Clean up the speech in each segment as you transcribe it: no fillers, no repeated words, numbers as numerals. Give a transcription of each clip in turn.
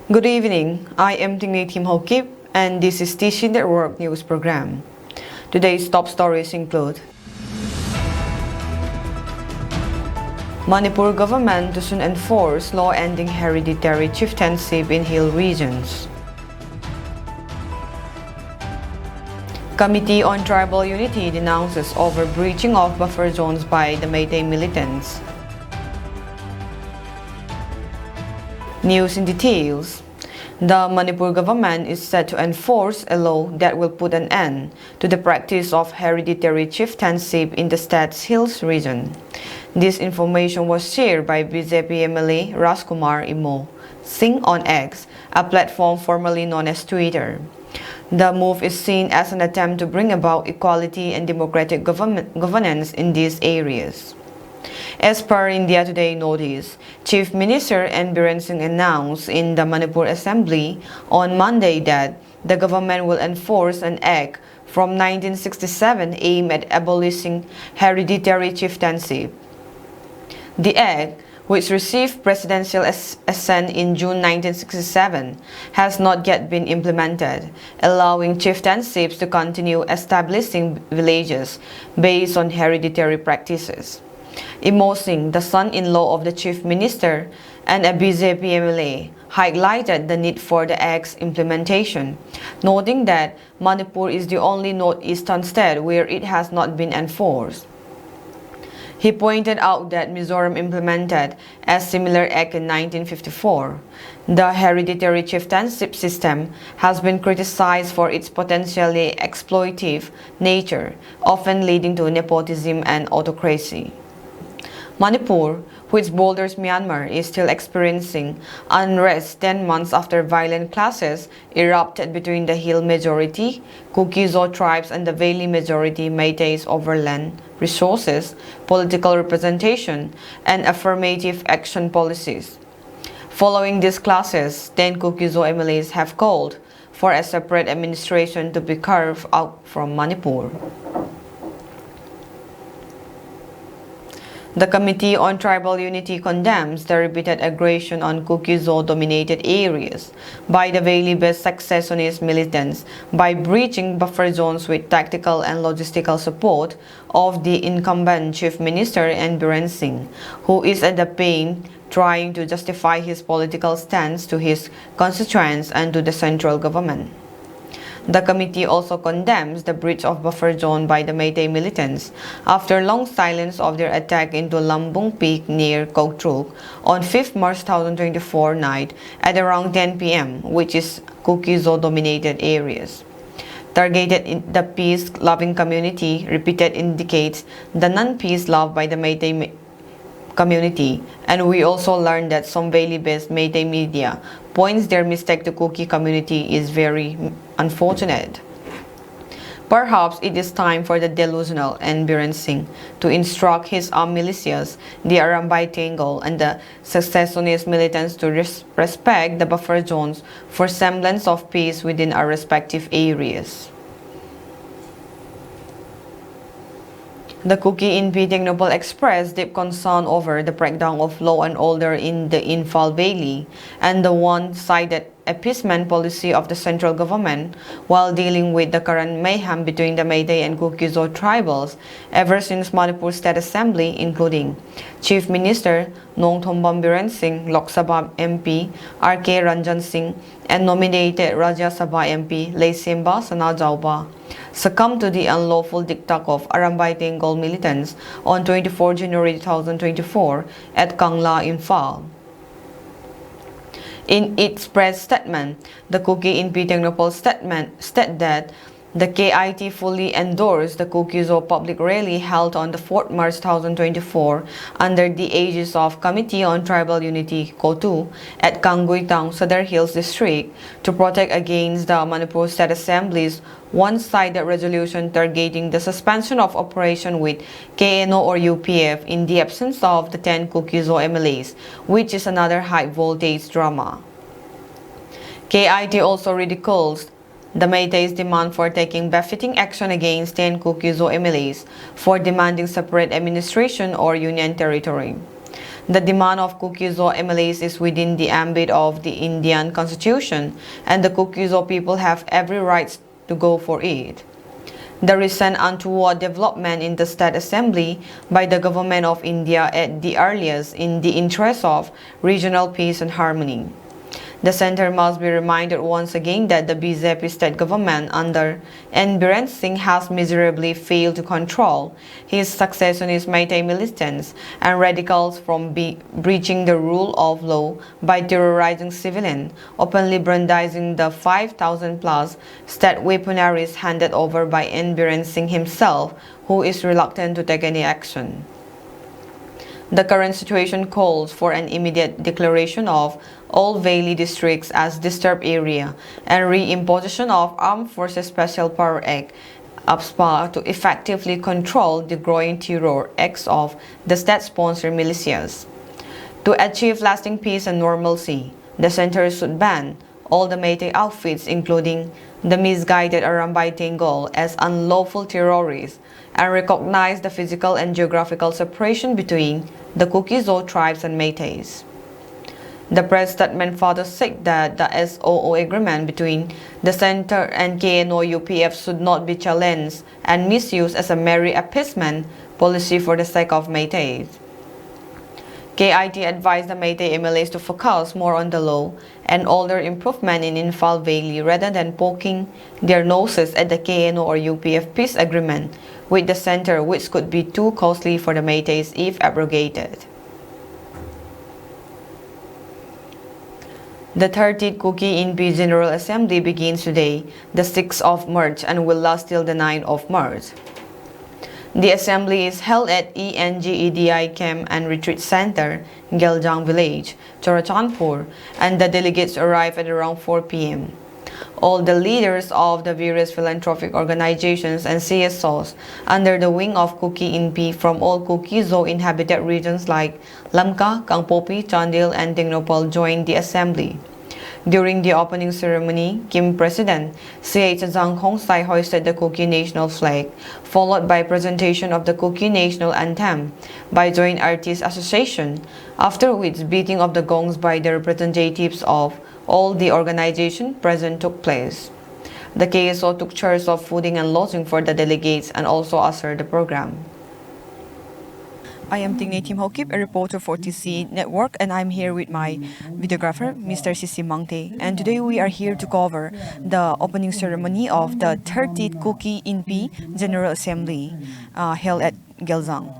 Good evening. I am Tingni Tim Hokip and this is Tishin Network News Program. Today's top stories include Manipur government to soon enforce law ending hereditary chieftainship in hill regions. Committee on Tribal Unity denounces overbreaching of buffer zones by the Meitei militants. News in details. The Manipur government is set to enforce a law that will put an end to the practice of hereditary chieftainship in the state's hills region. This information was shared by BJP MLA Rajkumar Imo Singh on X, a platform formerly known as Twitter. The move is seen as an attempt to bring about equality and democratic governance in these areas. As per India Today notice, Chief Minister N. Biren Singh announced in the Manipur Assembly on Monday that the government will enforce an act from 1967 aimed at abolishing hereditary chieftainship. The act, which received presidential assent in June 1967, has not yet been implemented, allowing chieftainships to continue establishing villages based on hereditary practices. Imo Singh, the son-in-law of the chief minister and a BJP MLA, highlighted the need for the act's implementation, noting that Manipur is the only northeastern state where it has not been enforced. He pointed out that Mizoram implemented a similar act in 1954. The hereditary chieftainship system has been criticized for its potentially exploitative nature, often leading to nepotism and autocracy. Manipur, which borders Myanmar, is still experiencing unrest 10 months after violent clashes erupted between the Hill majority, Kuki-Zo tribes and the Valley majority Meiteis over land, resources, political representation, and affirmative action policies. Following these clashes, 10 Kuki-Zo MLAs have called for a separate administration to be carved out from Manipur. The Committee on Tribal Unity condemns the repeated aggression on Kuki-Zo-dominated areas by the Valley-based secessionist militants by breaching buffer zones with tactical and logistical support of the incumbent Chief Minister N. Biren Singh, who is at the pain trying to justify his political stance to his constituents and to the central government. The committee also condemns the breach of buffer zone by the Meitei militants after long silence of their attack into Lambung Peak near Koktruk on 5 March 2024 night at around 10 p.m., which is Kuki-Zo dominated areas. Targeted in the peace-loving community, repeated indicates the non-peace love by the Meitei community, and we also learned that some Valley-based Meitei media points their mistake to Kuki community is very unfortunate. Perhaps it is time for the delusional N. Biren Singh to instruct his armed militias, the Arambay Tangle and the secessionist militants to respect the buffer zones for semblance of peace within our respective areas. The Kuki-NP Technopol expressed deep concern over the breakdown of law and order in the Infal Valley and the one-sided appeasement policy of the central government while dealing with the current mayhem between the Meitei and Kuki-Zo tribals ever since Manipur State Assembly, including Chief Minister Nongthombam Biren Singh, Lok Sabha MP R.K. Ranjan Singh, and nominated Rajya Sabha MP Leisemba Sanajauba succumbed to the unlawful diktat of Arambay Tangle militants on 24 January 2024 at Kangla, Infal. In its press statement, the Kuki-NP Technopol stated that the KIT fully endorsed the Kuki-Zo public rally held on the 4th March 2024 under the aegis of Committee on Tribal Unity (KOTU) at Kangui-Tang, Sadar Hills District to protect against the Manipur State Assembly's one-sided resolution targeting the suspension of operation with KNO or UPF in the absence of the 10 Kuki-Zo MLAs, which is another high-voltage drama. KIT also ridicules the Meitei's demand for taking befitting action against 10 Kuki-Zo MLAs for demanding separate administration or union territory. The demand of Kuki-Zo MLAs is within the ambit of the Indian constitution, and the Kuki-Zo people have every right to go for it. The recent untoward development in the State Assembly by the Government of India at the earliest in the interest of regional peace and harmony. The center must be reminded once again that the BJP state government under N. Biren Singh has miserably failed to control his successionist Meitei militants and radicals from breaching the rule of law by terrorizing civilians, openly brandishing the 5,000 plus state weaponaries handed over by N. Biren Singh himself, who is reluctant to take any action. The current situation calls for an immediate declaration of all Valley districts as disturbed area and re-imposition of Armed Forces Special Power Act AFSPA to effectively control the growing terror acts of the state-sponsored militias. To achieve lasting peace and normalcy, the center should ban all the Meitei outfits, including the misguided Arambai Tengol, as unlawful terrorists and recognize the physical and geographical separation between the Kuki-Zo tribes and Meiteis. The press statement further said that the SOO agreement between the center and KNO-UPF should not be challenged and misused as a merry appeasement policy for the sake of Meiteis. KIT advised the Meitei MLAs to focus more on the law and order improvement in Imphal Valley rather than poking their noses at the KNO or UPF peace agreement with the center, which could be too costly for the Meiteis if abrogated. The 30th Kuki-In-Pi General Assembly begins today, the 6th of March, and will last till the 9th of March. The assembly is held at ENGEDI Camp and Retreat Center, Geljang Village, Churachandpur, and the delegates arrive at around 4 p.m. All the leaders of the various philanthropic organizations and CSOs under the wing of Kuki-In-Pi from all Kuki-Zo inhabited regions like Lamka, Kangpopi, Chandil, and Tingnopal joined the assembly. During the opening ceremony, Kim President C.H. Zhang Hongsai hoisted the Kuki national flag, followed by presentation of the Kuki national anthem by Joint Artists Association, after which beating of the gongs by the representatives of all the organizations present took place. The KSO took charge of fooding and lodging for the delegates and also ushered the program. I am Tingney Tim Hokip, a reporter for TC Network, and I'm here with my videographer, Mr. Sisi Mangte. And today we are here to cover the opening ceremony of the 30th Kuki-In-Pi General Assembly held at Geljang.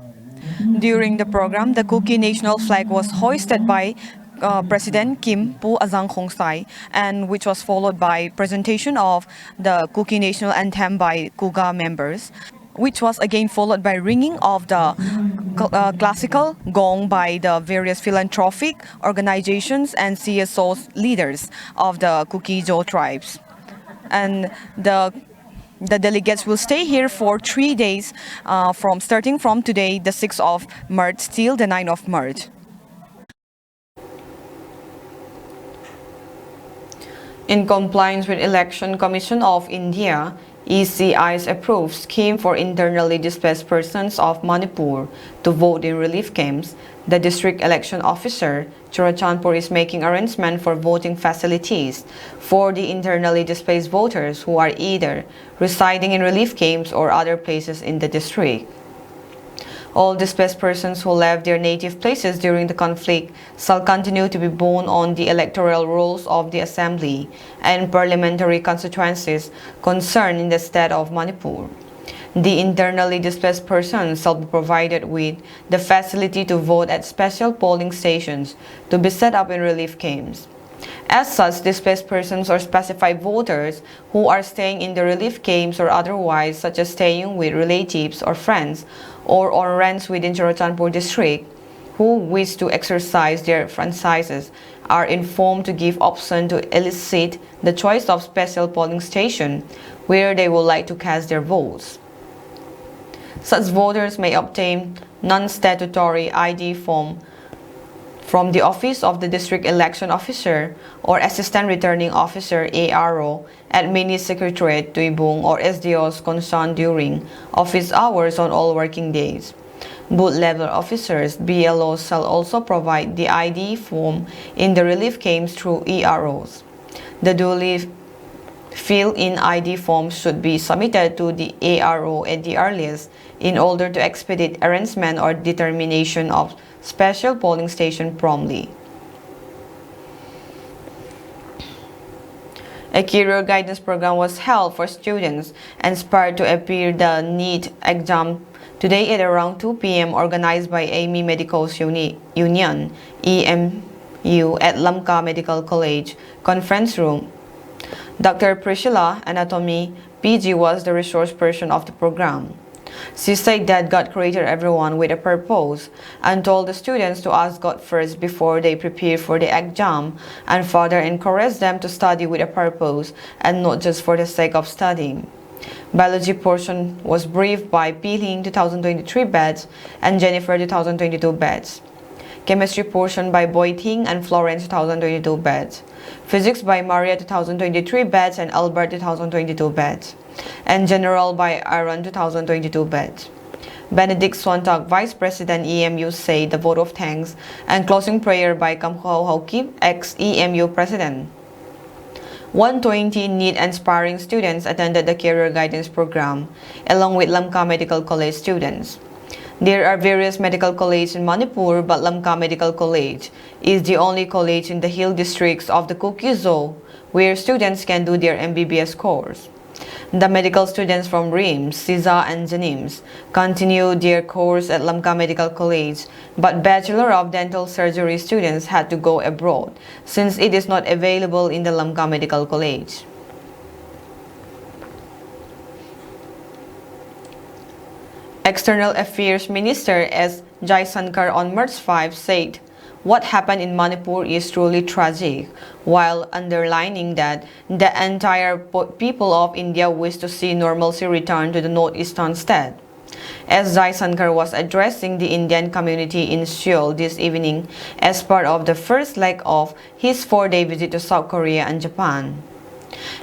During the program, the Kuki national flag was hoisted by President Kim Pu Azang Khongsai, and which was followed by presentation of the Kuki national anthem by Kuga members, which was again followed by ringing of the classical gong by the various philanthropic organizations and CSOs leaders of the Kuki-Zo tribes. And the delegates will stay here for 3 days starting from today, the 6th of March, till the 9th of March. In compliance with Election Commission of India, ECI's approved scheme for internally displaced persons of Manipur to vote in relief camps, the district election officer, Churachandpur, is making arrangements for voting facilities for the internally displaced voters who are either residing in relief camps or other places in the district. All displaced persons who left their native places during the conflict shall continue to be borne on the electoral rolls of the Assembly and parliamentary constituencies concerned in the state of Manipur. The internally displaced persons shall be provided with the facility to vote at special polling stations to be set up in relief camps. As such, displaced persons or specified voters who are staying in the relief camps or otherwise, such as staying with relatives or friends or on rents within Churachandpur district, who wish to exercise their franchises, are informed to give option to elicit the choice of special polling station where they would like to cast their votes. Such voters may obtain non-statutory ID form from the Office of the District Election Officer or Assistant Returning Officer ARO at Mini Secretariat Tuibung or SDOs concerned during office hours on all working days. Both level officers, BLOs, shall also provide the ID form in the relief camps through EROs. The duly filled-in ID forms should be submitted to the ARO at the earliest in order to expedite arrangement or determination of special polling station promptly. A career guidance program was held for students inspired to appear the NEET exam today at around 2 p.m. organized by AMI Medicals Union, EMU, at Lamka Medical College conference room. Dr. Priscilla, Anatomy PG, was the resource person of the program. She said that God created everyone with a purpose and told the students to ask God first before they prepare for the exam, and further encouraged them to study with a purpose and not just for the sake of studying. Biology portion was briefed by Peeling 2023 batch and Jennifer 2022 batch. Chemistry portion by Boiting and Florence 2022 batch. Physics by Maria 2023 batch and Albert 2022 batch. And General by Aaron 2022 batch. Benedict Swantag, Vice President EMU, said the vote of thanks and closing prayer by Kamkho Haukip, ex-EMU President. 120 NEET-inspiring students attended the career guidance program, along with Lamka Medical College students. There are various medical colleges in Manipur, but Lamka Medical College is the only college in the hill districts of the Kuki-Zo where students can do their MBBS course. The medical students from RIMS, CISA, and Janims continue their course at Lamka Medical College, but Bachelor of Dental Surgery students had to go abroad since it is not available in the Lamka Medical College. External Affairs Minister S. Jaisankar on March 5 said, "What happened in Manipur is truly tragic," while underlining that the entire people of India wish to see normalcy return to the northeastern state. As Jaisankar was addressing the Indian community in Seoul this evening as part of the first leg of his 4-day visit to South Korea and Japan.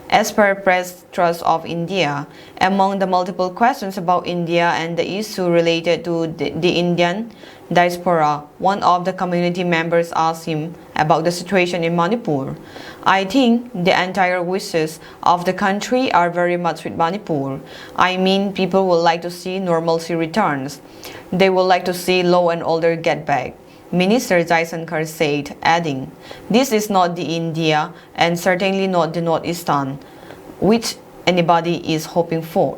As per Press Trust of India, among the multiple questions about India and the issue related to the Indian diaspora, one of the community members asked him about the situation in Manipur. "I think the entire wishes of the country are very much with Manipur. I mean, people would like to see normalcy returns. They would like to see law and order get back," Minister Jaisankar said, adding, "This is not the India and certainly not the Northeastern, which anybody is hoping for."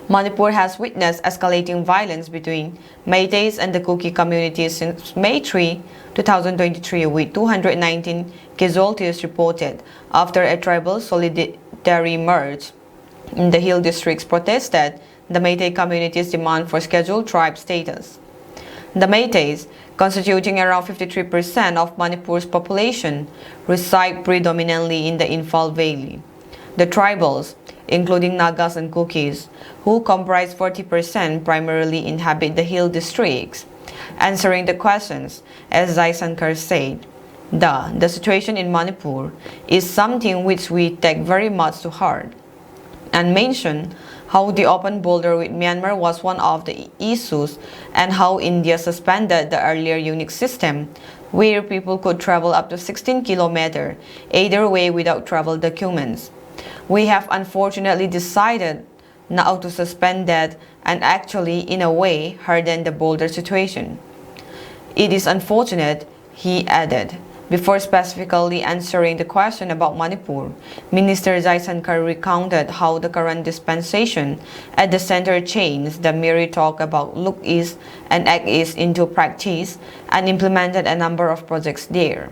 Manipur has witnessed escalating violence between Meiteis and the Kuki communities since May 3, 2023, with 219 casualties reported after a tribal solidarity march in the hill districts protested the Meitei community's demand for scheduled tribe status. The Meiteis, constituting around 53% of Manipur's population, reside predominantly in the Imphal Valley. The tribals, including Nagas and Kukis, who comprise 40%, primarily inhabit the hill districts. Answering the questions, as Jaisankar said, the situation in Manipur is something which we take very much to heart, and mentioned how the open border with Myanmar was one of the issues and how India suspended the earlier unique system where people could travel up to 16 kilometers either way without travel documents. We have unfortunately decided now to suspend that and actually, in a way, harden the border situation. It is unfortunate, he added. Before specifically answering the question about Manipur, Minister Jaisankar recounted how the current dispensation at the center changed the mere talk about look east and act east into practice and implemented a number of projects there.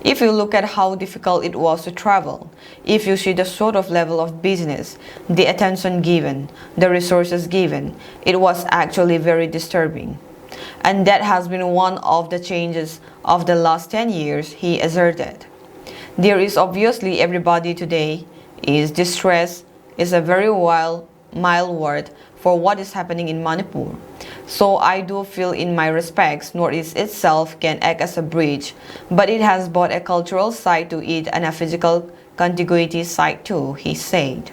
If you look at how difficult it was to travel, if you see the sort of level of business, the attention given, the resources given, it was actually very disturbing. And that has been one of the changes of the last 10 years, he asserted. There is obviously everybody today is distressed is a very mild word for what is happening in Manipur. So I do feel in my respects, Northeast itself can act as a bridge, but it has both a cultural side to it and a physical contiguity side too, he said.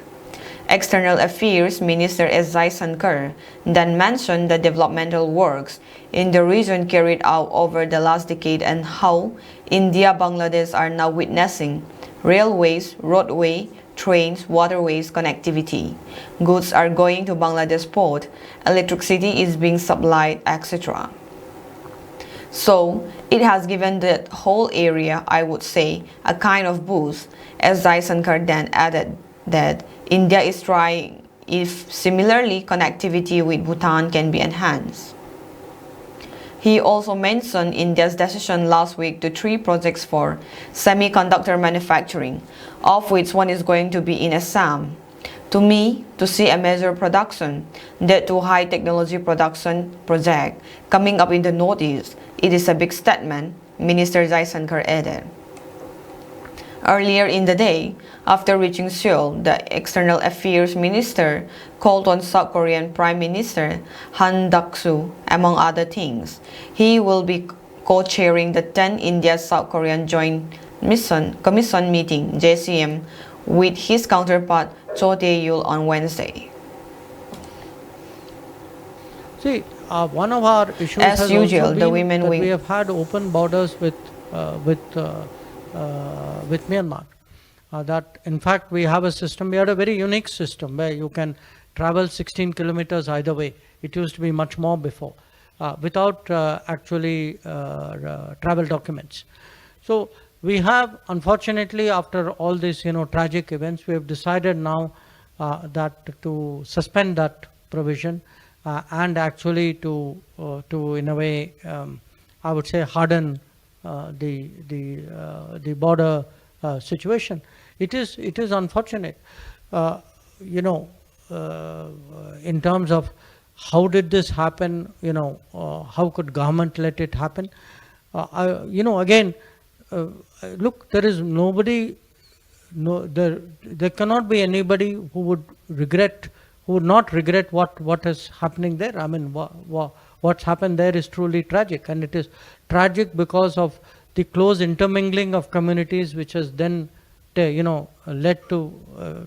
External Affairs Minister S. Jaishankar then mentioned the developmental works in the region carried out over the last decade and how India and Bangladesh are now witnessing railways, roadway, trains, waterways connectivity. Goods are going to Bangladesh port, electricity is being supplied, etc. So, it has given that whole area, I would say, a kind of boost, as Jaishankar then added that India is trying if similarly connectivity with Bhutan can be enhanced. He also mentioned India's decision last week to 3 projects for semiconductor manufacturing, of which one is going to be in Assam. To me, to see a major production, that to high technology production project coming up in the Northeast, it is a big statement, Minister Jaishankar added. Earlier in the day, after reaching Seoul, the External Affairs Minister called on South Korean Prime Minister Han Duck-soo, among other things. He will be co-chairing the 10 India-South Korean Joint Commission meeting, JCM, with his counterpart Cho Tae-yul on Wednesday. See, one of our issues As has usual, also the been women that wing. we have had open borders with Myanmar. That in fact we have a system. We had a very unique system where you can travel 16 kilometers either way. It used to be much more before, without actually travel documents. So we have, unfortunately, after all these tragic events, we have decided now that to suspend that provision and actually to in a way I would say harden the border situation. It is unfortunate, in terms of how did this happen? How could government let it happen? Again, look, there is nobody. No, there cannot be anybody who would not regret what is happening there. I mean, what's happened there is truly tragic, and it is tragic because of the close intermingling of communities, which has then, led to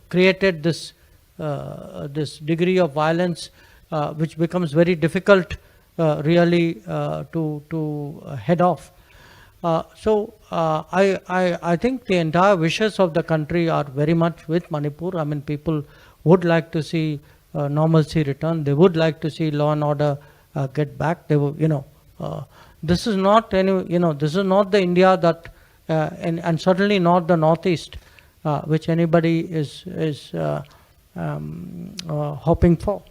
created this degree of violence, which becomes very difficult, really, to head off. I think the entire wishes of the country are very much with Manipur. I mean, people would like to see normalcy return. They would like to see law and order get back. They will, this is not any, this is not the India that, and certainly not the Northeast, which anybody is hoping for.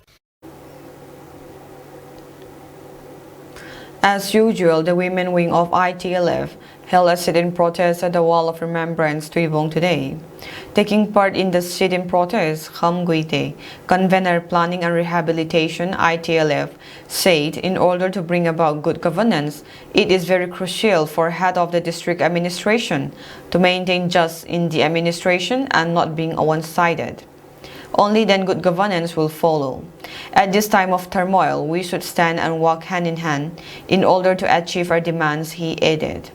As usual, the women wing of ITLF held a sit-in protest at the Wall of Remembrance, Tuibong today. Taking part in the sit-in protest, Kham Guite, convener Planning and Rehabilitation ITLF, said in order to bring about good governance, it is very crucial for head of the district administration to maintain justice in the administration and not being one-sided. Only then good governance will follow. At this time of turmoil, we should stand and walk hand in hand in order to achieve our demands, he added.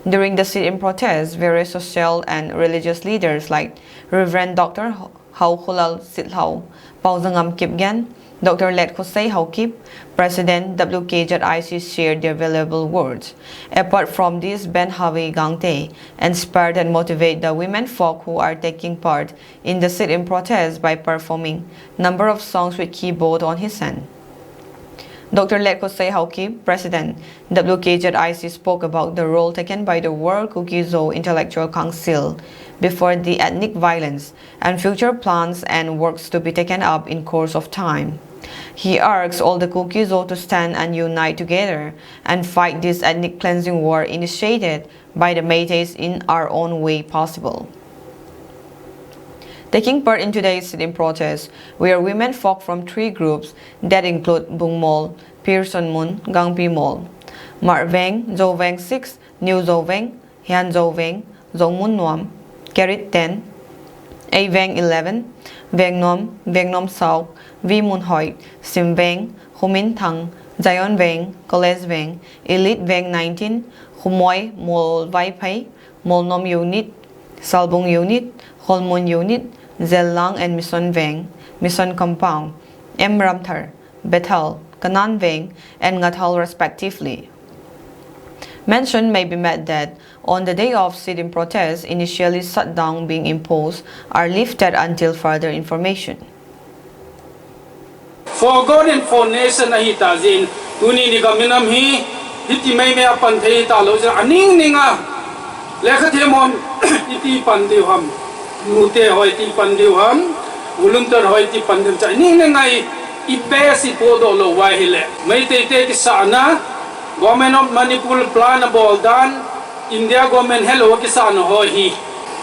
During the sit-in protest, various social and religious leaders like Reverend Dr. Hau Khulal Sithau, Pauzangam Kipgan, Dr. Let Khosei Haukip, President WKJIC shared their valuable words. Apart from this, Ben Hawi Gangte inspired and motivate the women folk who are taking part in the sit-in protest by performing number of songs with keyboard on his hand. Dr. Let Khosei Haukip, President WKJIC, spoke about the role taken by the World Kuki-Zo Intellectual Council before the ethnic violence and future plans and works to be taken up in course of time. He urged all the Kuki-Zo to stand and unite together and fight this ethnic cleansing war initiated by the Métis in our own way possible. Taking part in today's sit-in protest, we are women folk from 3 groups that include Bung Mol, Pearson Mun, Gangpi Mol, Mar Veng, Zo Veng 6, New Zo Veng, Hian Zo Veng, Zong Mun Nuam, Kerit 10, A Veng 11, Veng Nom Sau, Vi Mun Hoyt, Sim Veng, Humin Thang, Zion Veng, Koles Veng, Elite Veng 19, Humoy Mol Vai Pai, Mol Nom Unit, Salbung Unit, Holmun Unit, Zellang and Misonveng, Mison Compound, Emramthar, Bethel, Kananveng, and Ngathal respectively. Mention may be made that on the day of sit-in protests, initially shutdown being imposed are lifted until further information. For information na hitazin tuni ni gaminam hi hiti mai me apan thei ta lo ja aning ninga lekha themon iti pandiu ham mute hoi ti pandiu ham volunteer hoi ti pandiu cha ning ningai ipesi podo lo wa hile mai te te ki sana government of Manipur plan bol dan India government hello ki sana ho hi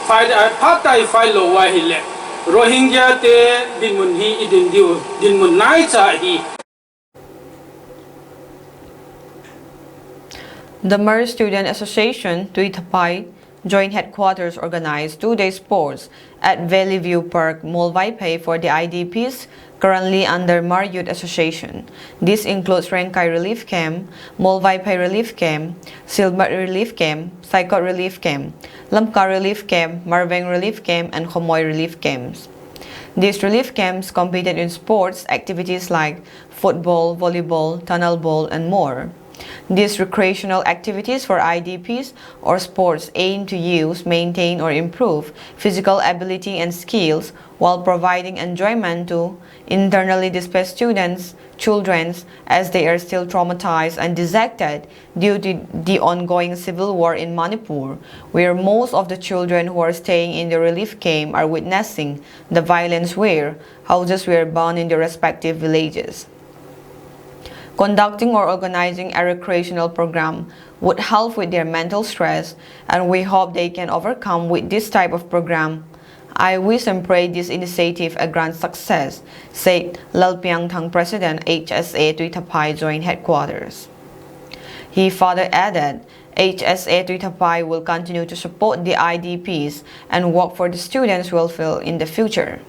fight patai fight lo wa hile Rohingya te dinmun hi idin diu dinmun nai cha hi. The Mer Student Association Tuitapai Joint Headquarters organized 2-day sports at Valley View Park, Molvaipai for the IDPs currently under Mer Youth Association. This includes Renkai Relief Camp, Molvaipai Relief Camp, Silbat Relief Camp, Saikot Relief Camp, Lamka Relief Camp, Marveng Relief Camp, and Khomoy Relief Camps. These relief camps competed in sports activities like football, volleyball, tunnel ball, and more. These recreational activities for IDPs or sports aim to use, maintain, or improve physical ability and skills while providing enjoyment to internally displaced students, children, as they are still traumatized and dejected due to the ongoing civil war in Manipur, where most of the children who are staying in the relief camp are witnessing the violence where houses were burned in their respective villages. Conducting or organizing a recreational program would help with their mental stress, and we hope they can overcome with this type of program. I wish and pray this initiative a grand success, said Lalpiang Thang President HSA Tuitapai Joint Headquarters. He further added, HSA Tuitapai will continue to support the IDPs and work for the students' welfare in the future.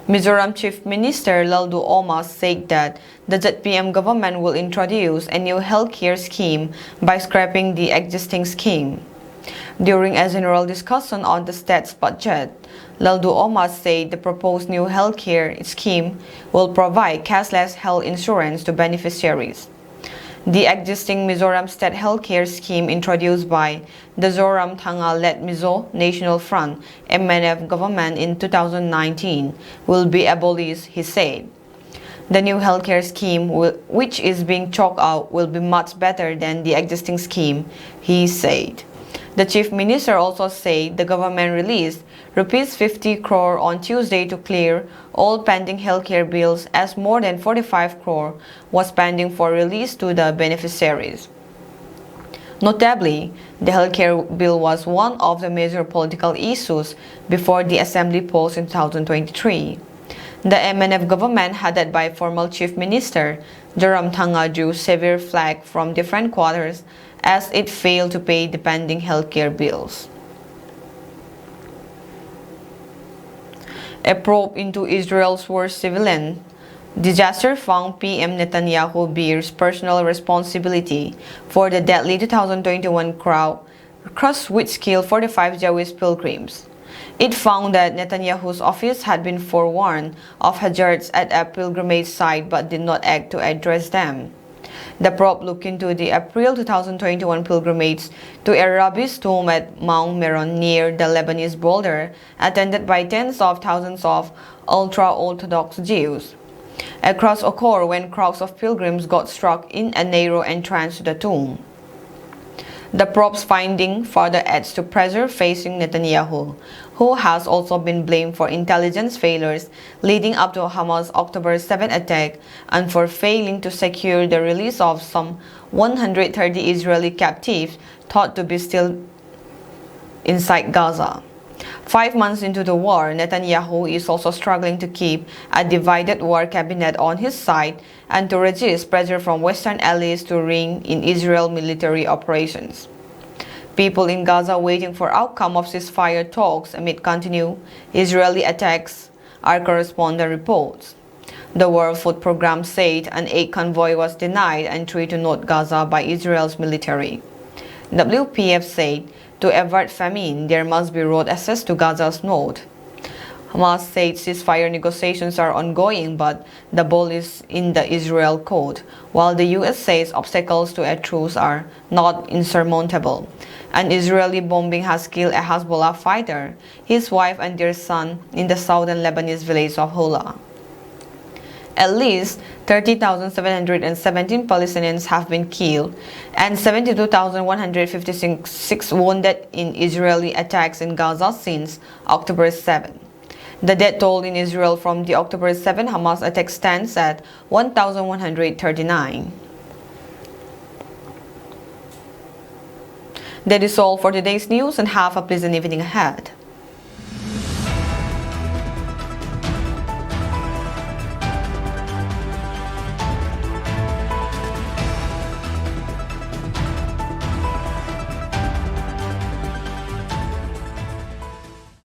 Mizoram Chief Minister Laldu Oma said that the ZPM government will introduce a new healthcare scheme by scrapping the existing scheme. During a general discussion on the state's budget, Laldu Oma said the proposed new healthcare scheme will provide cashless health insurance to beneficiaries. The existing Mizoram State Healthcare Scheme introduced by the Zoram Thanga-led Mizo National Front MNF government in 2019 will be abolished, he said. The new healthcare scheme, which is being chalked out, will be much better than the existing scheme, he said. The Chief Minister also said the government released Rs 50 crore on Tuesday to clear all pending healthcare bills, as more than 45 crore was pending for release to the beneficiaries. Notably, the healthcare bill was one of the major political issues before the Assembly polls in 2023. The MNF government, headed by former Chief Minister Joram Thanga, drew severe flack from different quarters as it failed to pay the pending healthcare bills. A probe into Israel's worst civilian disaster found PM Netanyahu bears personal responsibility for the deadly 2021 crush which killed 45 Jewish pilgrims. It found that Netanyahu's office had been forewarned of hazards at a pilgrimage site but did not act to address them. The probe looked into the April 2021 pilgrimage to a rabbi's tomb at Mount Meron near the Lebanese border, attended by tens of thousands of ultra-Orthodox Jews. A crash occurred when crowds of pilgrims got stuck in a narrow entrance to the tomb. The probe's finding further adds to pressure facing Netanyahu, who has also been blamed for intelligence failures leading up to Hamas' October 7 attack and for failing to secure the release of some 130 Israeli captives thought to be still inside Gaza. 5 months into the war, Netanyahu is also struggling to keep a divided war cabinet on his side and to resist pressure from Western allies to ring in Israel military operations. People in Gaza waiting for outcome of ceasefire talks amid continued Israeli attacks, our correspondent reports. The World Food Programme said an aid convoy was denied entry to North Gaza by Israel's military. WPF said To avert famine, there must be road access to Gaza's north. Hamas said ceasefire negotiations are ongoing, but the ball is in the Israel court, while the US says obstacles to a truce are not insurmountable. An Israeli bombing has killed a Hezbollah fighter, his wife and their son in the southern Lebanese village of Hula. At least 30,717 Palestinians have been killed and 72,156 wounded in Israeli attacks in Gaza since October 7. The death toll in Israel from the October 7 Hamas attack stands at 1,139. That is all for today's news, and have a pleasant evening ahead.